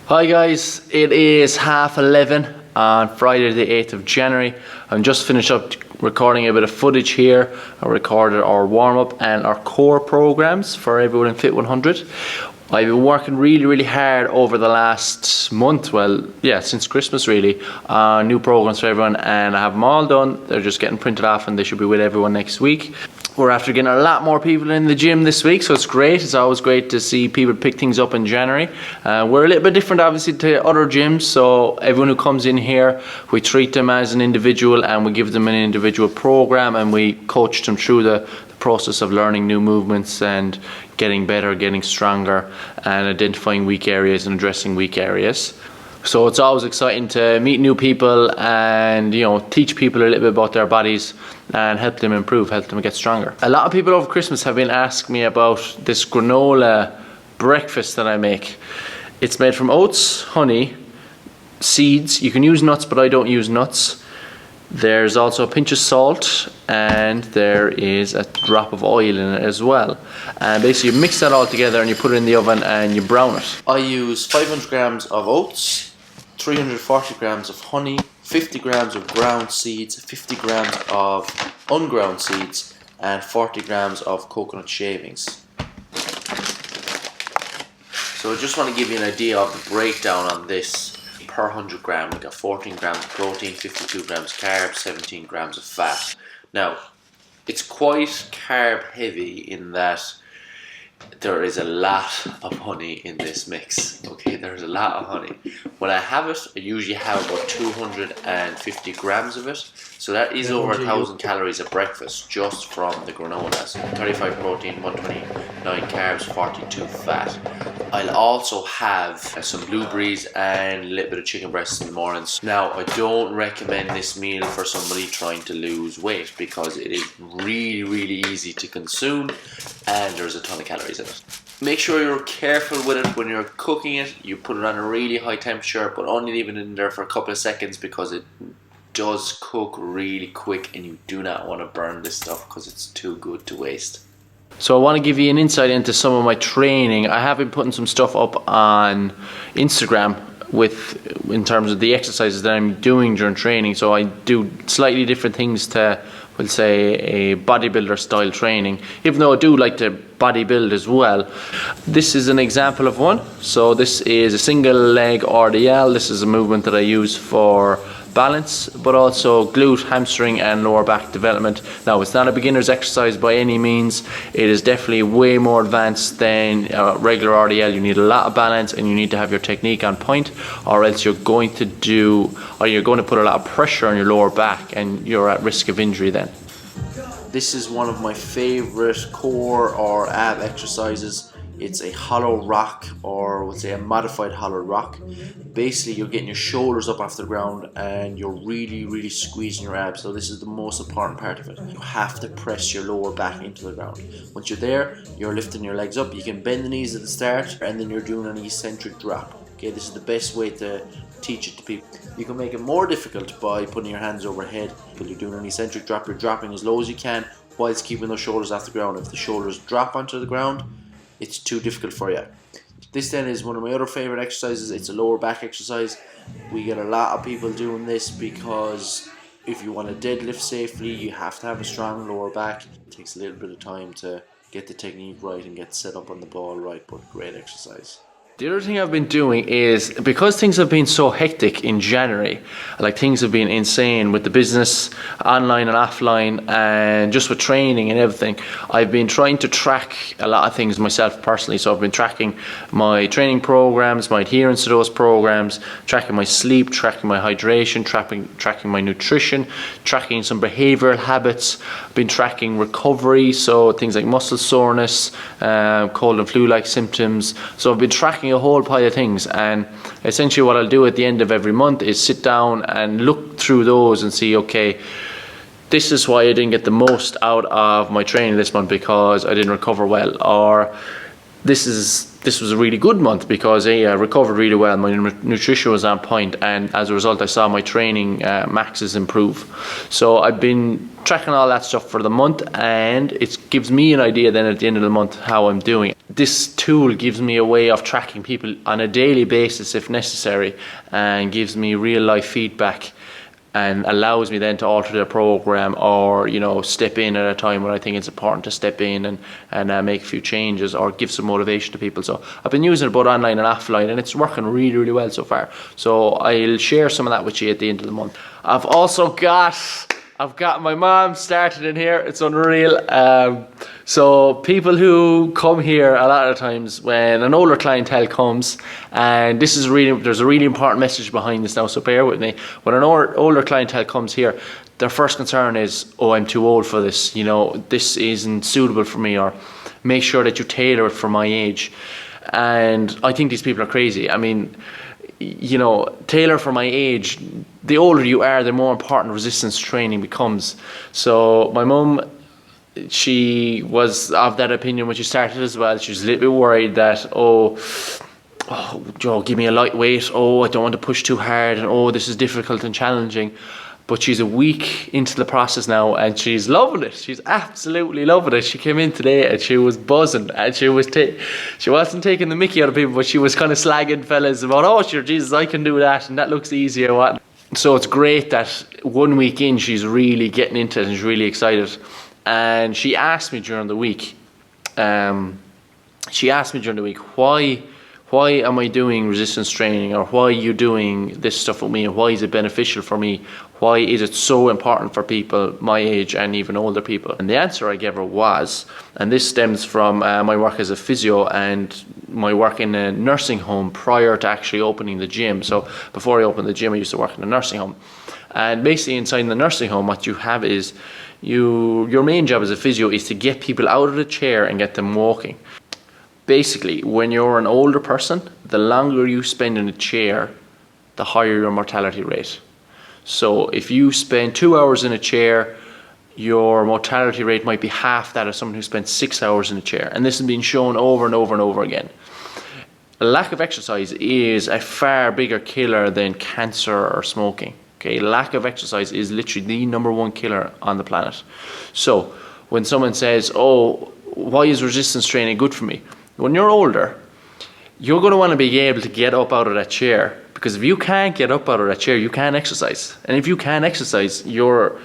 Hi guys, it is 11:30 on Friday the 8th of January. I'm just finished up recording a bit of footage here. I recorded our warm-up and our core programs for everyone in Fit 100. I've been working really hard over the last month, since Christmas really, on new programs for everyone, and I have them all done. They're just getting printed off and they should be with everyone next week. We're after getting a lot more people in the gym this week, so it's great. It's always great to see people pick things up in January. We're a little bit different obviously to other gyms, so everyone who comes in here, we treat them as an individual and we give them an individual program, and we coach them through the process of learning new movements and getting better, getting stronger, and identifying weak areas and addressing weak areas. So it's always exciting to meet new people and, teach people a little bit about their bodies and help them improve, help them get stronger. A lot of people over Christmas have been asking me about this granola breakfast that I make. It's made from oats, honey, seeds. You can use nuts, but I don't use nuts. There's also a pinch of salt, and there is a drop of oil in it as well. And basically you mix that all together and you put it in the oven and you brown it. I use 500 grams of oats, 340 grams of honey, 50 grams of ground seeds, 50 grams of unground seeds, and 40 grams of coconut shavings. So I just want to give you an idea of the breakdown on this. Per 100 gram, we got 14 grams of protein, 52 grams carbs, 17 grams of fat. Now, it's quite carb heavy in that there is a lot of honey in this mix. Okay, there's a lot of honey. When I have it, I usually have about 250 grams of it. So that is over 1,000 calories at breakfast just from the granola. So 35 protein, 129 carbs, 42 fat. I'll also have some blueberries and a little bit of chicken breasts in the mornings. Now, I don't recommend this meal for somebody trying to lose weight because it is really easy to consume and there's a ton of calories in it. Make sure you're careful with it when you're cooking it. You put it on a really high temperature, but only leave it in there for a couple of seconds because it does cook really quick and you do not want to burn this stuff because it's too good to waste. So I want to give you an insight into some of my training. I have been putting some stuff up on Instagram in terms of the exercises that I'm doing during training. So I do slightly different things to, we'll say, a bodybuilder style training, even though I do like to bodybuild as well. This is an example of one. So this is a single leg RDL. This is a movement that I use for balance, but also glute, hamstring and lower back development. Now, it's not a beginner's exercise by any means. It is definitely way more advanced than regular RDL. You need a lot of balance and you need to have your technique on point, or else you're going to put a lot of pressure on your lower back and you're at risk of injury then. This is one of my favorite core or ab exercises. It's a hollow rock, or we'll say a modified hollow rock. Basically, you're getting your shoulders up off the ground and you're really squeezing your abs. So this is the most important part of it. You have to press your lower back into the ground. Once you're there, you're lifting your legs up. You can bend the knees at the start and then you're doing an eccentric drop. Okay, this is the best way to teach it to people. You can make it more difficult by putting your hands overhead. When you're doing an eccentric drop, you're dropping as low as you can whilst keeping those shoulders off the ground. If the shoulders drop onto the ground, it's too difficult for you. This then is one of my other favorite exercises. It's a lower back exercise. We get a lot of people doing this because if you want to deadlift safely, you have to have a strong lower back. It takes a little bit of time to get the technique right and get set up on the ball right, but great exercise. The other thing I've been doing is, because things have been so hectic in January, like things have been insane with the business, online and offline, and just with training and everything, I've been trying to track a lot of things myself personally. So I've been tracking my training programs, my adherence to those programs, tracking my sleep, tracking my hydration, tracking my nutrition, tracking some behavioral habits. I've been tracking recovery, so things like muscle soreness, cold and flu-like symptoms. So I've been tracking a whole pile of things, and essentially what I'll do at the end of every month is sit down and look through those and see, okay, this is why I didn't get the most out of my training this month because I didn't recover well, or this was a really good month because I recovered really well, my nutrition was on point, and as a result I saw my training maxes improve. So I've been tracking all that stuff for the month, and it gives me an idea then at the end of the month how I'm doing. this tool gives me a way of tracking people on a daily basis if necessary, and gives me real life feedback, and allows me then to alter the program, or step in at a time when I think it's important to step in and make a few changes, or give some motivation to people. So I've been using it both online and offline, and it's working really, really well so far. So I'll share some of that with you at the end of the month. I've got my mom started in here. It's unreal. So people who come here, a lot of times when an older clientele comes, and there's a really important message behind this now, so bear with me. When an older clientele comes here, their first concern is, oh, I'm too old for this, this isn't suitable for me, or make sure that you tailor it for my age. And I think these people are crazy. I mean, tailor for my age. The older you are, the more important resistance training becomes. So my mum, she was of that opinion when she started as well. She was a little bit worried that, Joe, give me a lightweight. Oh, I don't want to push too hard, and this is difficult and challenging. But she's a week into the process now, and she's loving it. She's absolutely loving it. She came in today and she was buzzing, and she wasn't taking the mickey out of people, but she was kind of slagging fellas about, oh, sure, Jesus, I can do that, and that looks easier. What? So it's great that 1 week in, she's really getting into it and she's really excited. And she asked me during the week, why am I doing resistance training, or why are you doing this stuff with me, and why is it beneficial for me? Why is it so important for people my age and even older people? And the answer I gave her was, and this stems from my work as a physio and my work in a nursing home prior to actually opening the gym. So before I opened the gym, I used to work in a nursing home. And basically inside the nursing home, what you have is, your main job as a physio is to get people out of the chair and get them walking. Basically, when you're an older person, the longer you spend in a chair, the higher your mortality rate. So if you spend 2 hours in a chair, your mortality rate might be half that of someone who spent 6 hours in a chair. And this has been shown over and over and over again. A lack of exercise is a far bigger killer than cancer or smoking. Okay, lack of exercise is literally the #1 killer on the planet. So when someone says, oh, why is resistance training good for me? When you're older, you're going to want to be able to get up out of that chair, because if you can't get up out of that chair, you can't exercise. And if you can't exercise, your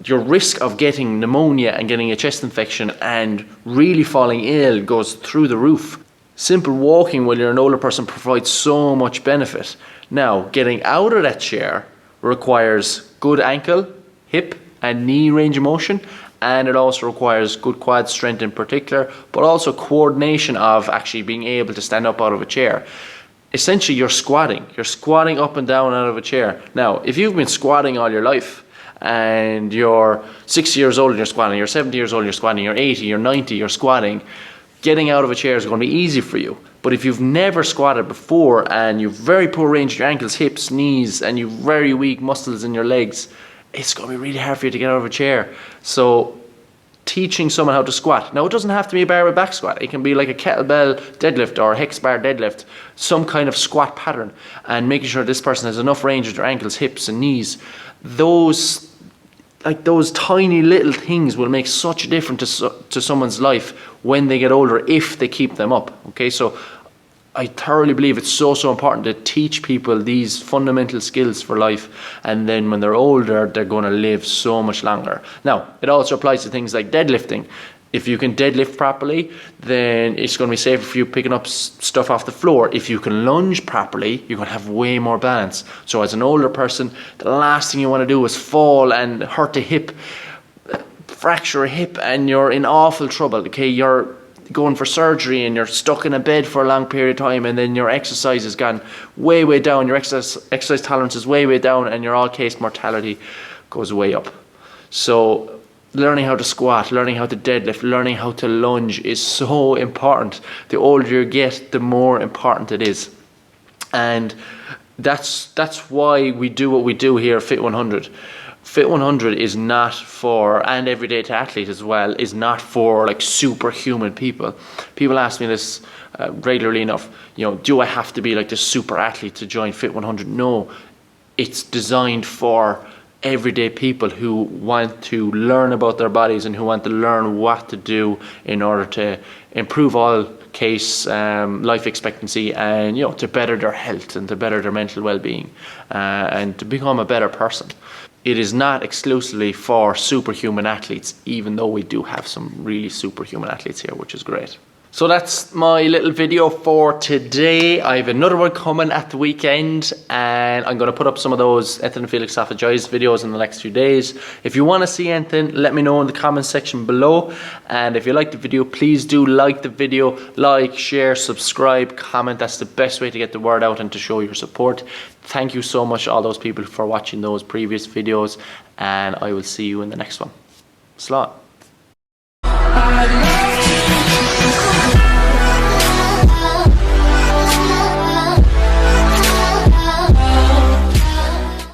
risk of getting pneumonia and getting a chest infection and really falling ill goes through the roof. Simple walking when you're an older person provides so much benefit. Now, getting out of that chair requires good ankle, hip, and knee range of motion, and it also requires good quad strength in particular, but also coordination of actually being able to stand up out of a chair. Essentially, you're squatting up and down out of a chair. Now, if you've been squatting all your life, and you're 60 years old and you're squatting, you're 70 years old and you're squatting, you're 80, you're 90, you're squatting, getting out of a chair is going to be easy for you. But if you've never squatted before, and you've very poor range of your ankles, hips, knees, and you've very weak muscles in your legs, it's going to be really hard for you to get out of a chair. So teaching someone how to squat. Now, it doesn't have to be a barbell back squat. It can be like a kettlebell deadlift or a hex bar deadlift, some kind of squat pattern, and making sure this person has enough range of their ankles, hips, and knees. Those tiny little things will make such a difference to someone's life when they get older, if they keep them up. Okay, so I thoroughly believe it's so important to teach people these fundamental skills for life, and then when they're older, they're going to live so much longer. Now, it also applies to things like deadlifting. If you can deadlift properly, then it's going to be safer for you picking up stuff off the floor. If you can lunge properly, you're going to have way more balance. So as an older person, the last thing you want to do is fall and hurt a hip, fracture a hip, and you're in awful trouble. Okay, you're going for surgery and you're stuck in a bed for a long period of time, and then your exercise has gone way down, your exercise tolerance is way down, and your all-case mortality goes way up. So learning how to squat, learning how to deadlift, learning how to lunge is so important. The older you get, the more important it is. And that's why we do what we do here at Fit 100. Fit 100 is not for, and Everyday to Athlete as well, is not for like superhuman people. People ask me this regularly enough, do I have to be like this super athlete to join Fit 100? No, it's designed for everyday people who want to learn about their bodies and who want to learn what to do in order to improve all case life expectancy, and to better their health and to better their mental well-being, and to become a better person. It is not exclusively for superhuman athletes, even though we do have some really superhuman athletes here, which is great. So that's my little video for today. I have another one coming at the weekend, and I'm going to put up some of those enterophilic esophagitis videos in the next few days. If you want to see anything, let me know in the comment section below. And if you like the video, please do like the video. Like, share, subscribe, comment. That's the best way to get the word out and to show your support. Thank you so much, all those people, for watching those previous videos, and I will see you in the next one. Slán.